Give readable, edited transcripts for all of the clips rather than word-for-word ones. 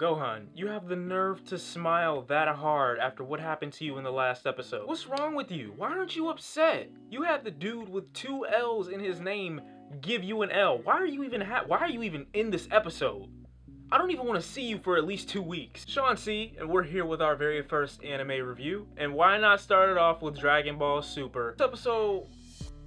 Gohan, you have the nerve to smile that hard after what happened to you in the last episode. What's wrong with you? Why aren't you upset? You had the dude with 2 L's in his name give you an L. Why are you even in this episode? I don't even want to see you for at least 2 weeks. Sean C, and we're here with our very first anime review. And why not start it off with Dragon Ball Super? This episode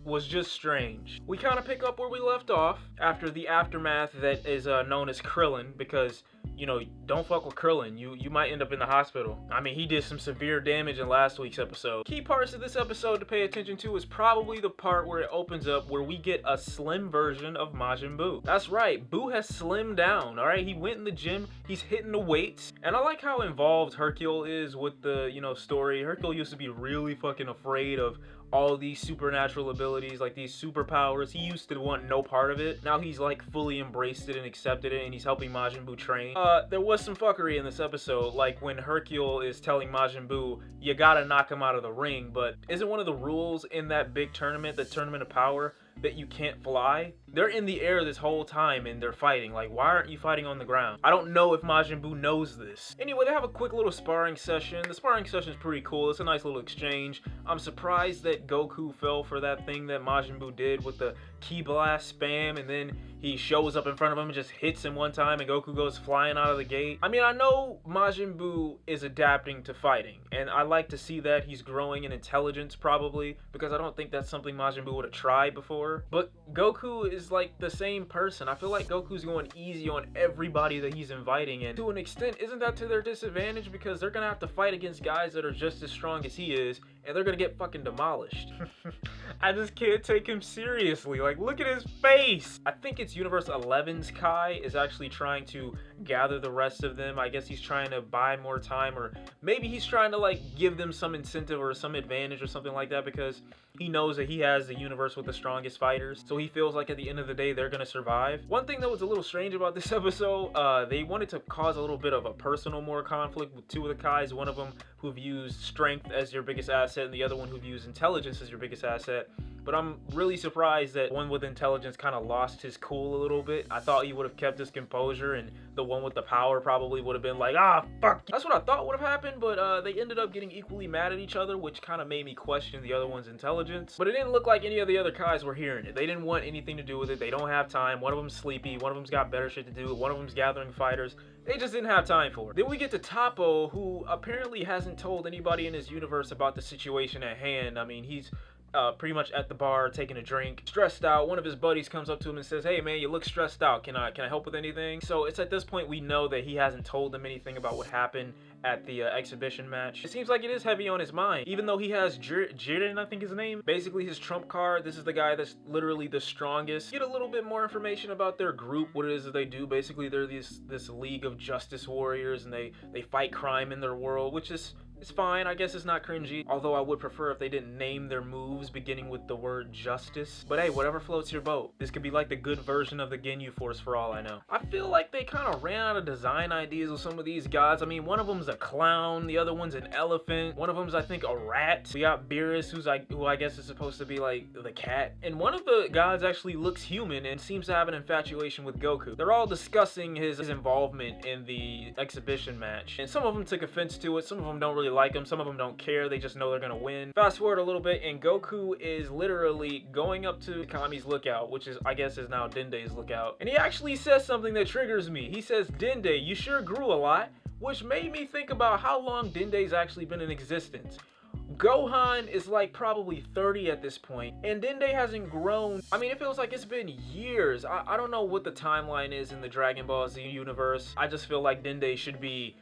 was just strange. We kind of pick up where we left off after the aftermath that is known as Krillin, because, you know, don't fuck with Krillin. You might end up in the hospital. I mean, he did some severe damage in last week's episode. Key parts of this episode to pay attention to is probably the part where it opens up where we get a slim version of Majin Buu. That's right, Buu has slimmed down, alright? He went in the gym, he's hitting the weights, and I like how involved Hercule is with the, you know, story. Hercule used to be really fucking afraid of all these supernatural abilities, like these superpowers. He used to want no part of it. Now he's like fully embraced it and accepted it, and he's helping Majin Buu train. There was some fuckery in this episode, like when Hercule is telling Majin Buu, you gotta knock him out of the ring, but isn't one of the rules in that big tournament, the Tournament of Power, that you can't fly? They're in the air this whole time and they're fighting. Like, why aren't you fighting on the ground? I don't know if Majin Buu knows this. Anyway, they have a quick little sparring session. The sparring session is pretty cool. It's a nice little exchange. I'm surprised that Goku fell for that thing that Majin Buu did with the ki blast spam, and then he shows up in front of him and just hits him one time and Goku goes flying out of the gate. I mean, I know Majin Buu is adapting to fighting, and I like to see that. He's growing in intelligence probably, because I don't think that's something Majin Buu would have tried before. But Goku is like the same person. I feel like Goku's going easy on everybody that he's inviting, and to an extent, isn't that to their disadvantage? Because they're gonna have to fight against guys that are just as strong as he is, and they're gonna get fucking demolished. I just can't take him seriously. Like, look at his face. I think it's Universe 11's Kai is actually trying to gather the rest of them. I guess he's trying to buy more time, or maybe he's trying to like give them some incentive or some advantage or something like that, because he knows that he has the universe with the strongest fighters, so he feels like at the end of the day they're gonna survive. One thing that was a little strange about this episode, they wanted to cause a little bit of a personal more conflict with 2 of the Kais, one of them who views strength as your biggest asset and the other one who views intelligence as your biggest asset. But I'm really surprised that one with intelligence kind of lost his cool a little bit. I thought he would have kept his composure, and the one with the power probably would have been like, ah, fuck. That's what I thought would have happened, but they ended up getting equally mad at each other, which kind of made me question the other one's intelligence. But it didn't look like any of the other Kais were hearing it. They didn't want anything to do with it. They don't have time. One of them's sleepy. One of them's got better shit to do. One of them's gathering fighters. They just didn't have time for it. Then we get to Toppo, who apparently hasn't told anybody in his universe about the situation at hand. I mean, he's pretty much at the bar taking a drink, stressed out. One of his buddies comes up to him and says, hey man, you look stressed out. Can I help with anything? So it's at this point we know that he hasn't told them anything about what happened at the exhibition match. It seems like it is heavy on his mind, even though he has Jiren, I think his name, basically his trump card. This is the guy that's literally the strongest. Get a little bit more information about their group, what it is that they do. Basically they're this league of justice warriors, and they fight crime in their world, which is, it's fine. I guess it's not cringy, although I would prefer if they didn't name their moves beginning with the word justice. But hey, whatever floats your boat. This could be like the good version of the Ginyu Force for all I know. I feel like they kind of ran out of design ideas with some of these gods. I mean, one of them's a clown, the other one's an elephant, one of them's I think a rat. We got Beerus, who I guess is supposed to be like the cat, and one of the gods actually looks human and seems to have an infatuation with Goku. They're all discussing his involvement in the exhibition match, and some of them took offense to it, some of them don't really like him, some of them don't care, they just know they're gonna win. Fast forward a little bit, and Goku is literally going up to Kami's lookout, which is, I guess, is now Dende's lookout, and he actually says something that triggers me. He says, Dende, you sure grew a lot, which made me think about how long Dende's actually been in existence. Gohan is like probably 30 at this point, and Dende hasn't grown. I mean, it feels like it's been years. I don't know what the timeline is in the Dragon Ball Z universe. I just feel like Dende should be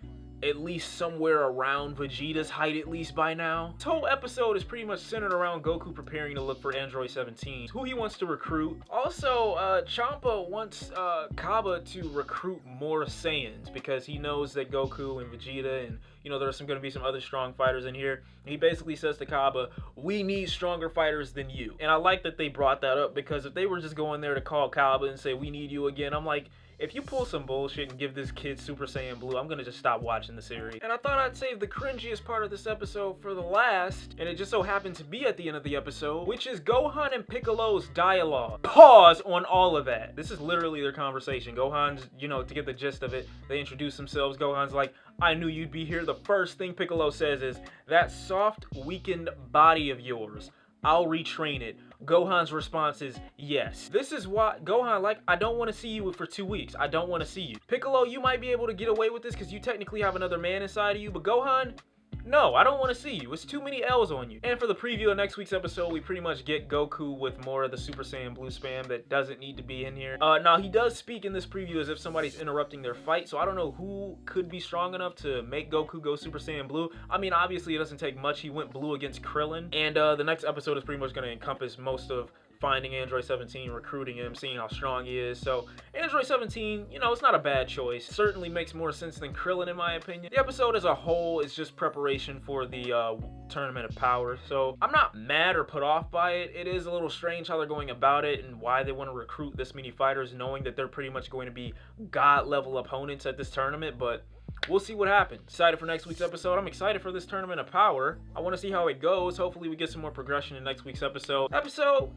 at least somewhere around Vegeta's height at least by now. This whole episode is pretty much centered around Goku preparing to look for Android 17, who he wants to recruit. Also, Champa wants Kaba to recruit more Saiyans, because he knows that Goku and Vegeta and, you know, there's going to be some other strong fighters in here. He basically says to Kaba, we need stronger fighters than you. And I like that they brought that up, because if they were just going there to call Kaba and say, we need you again, I'm like, if you pull some bullshit and give this kid Super Saiyan Blue, I'm gonna just stop watching the series. And I thought I'd save the cringiest part of this episode for the last, and it just so happened to be at the end of the episode, which is Gohan and Piccolo's dialogue. Pause on all of that. This is literally their conversation. Gohan's, you know, to get the gist of it, they introduce themselves. Gohan's like, I knew you'd be here. The first thing Piccolo says is, that soft, weakened body of yours, I'll retrain it. Gohan's response is, yes. This is why Gohan, like, I don't want to see you for 2 weeks. I don't want to see you. Piccolo, you might be able to get away with this because you technically have another man inside of you, but Gohan, no, I don't want to see you. It's too many L's on you. And for the preview of next week's episode, we pretty much get Goku with more of the Super Saiyan Blue spam that doesn't need to be in here. Now, he does speak in this preview as if somebody's interrupting their fight, so I don't know who could be strong enough to make Goku go Super Saiyan Blue. I mean, obviously, it doesn't take much. He went blue against Krillin. And the next episode is pretty much going to encompass most of finding Android 17, recruiting him, seeing how strong he is. So Android 17, you know, it's not a bad choice. Certainly makes more sense than Krillin in my opinion. The episode as a whole is just preparation for the Tournament of Power. So I'm not mad or put off by it. It is a little strange how they're going about it and why they want to recruit this many fighters knowing that they're pretty much going to be God level opponents at this tournament, but we'll see what happens. Excited for next week's episode. I'm excited for this Tournament of Power. I want to see how it goes. Hopefully we get some more progression in next week's episode.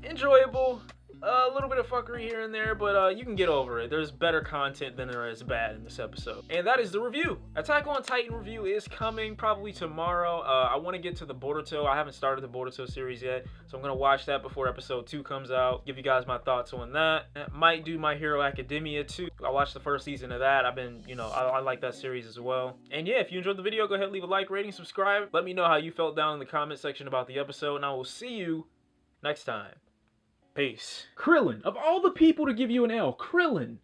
Enjoyable. A little bit of fuckery here and there, but you can get over it. There's better content than there is bad in this episode. And that is the review. Attack on Titan review is coming probably tomorrow. I want to get to the Boruto. I haven't started the Boruto series yet, so I'm going to watch that before episode 2 comes out. Give you guys my thoughts on that. I might do My Hero Academia too. I watched the first season of that. I like that series as well. And yeah, if you enjoyed the video, go ahead and leave a like, rating, subscribe. Let me know how you felt down in the comment section about the episode, and I will see you next time. Peace. Krillin, of all the people to give you an L, Krillin.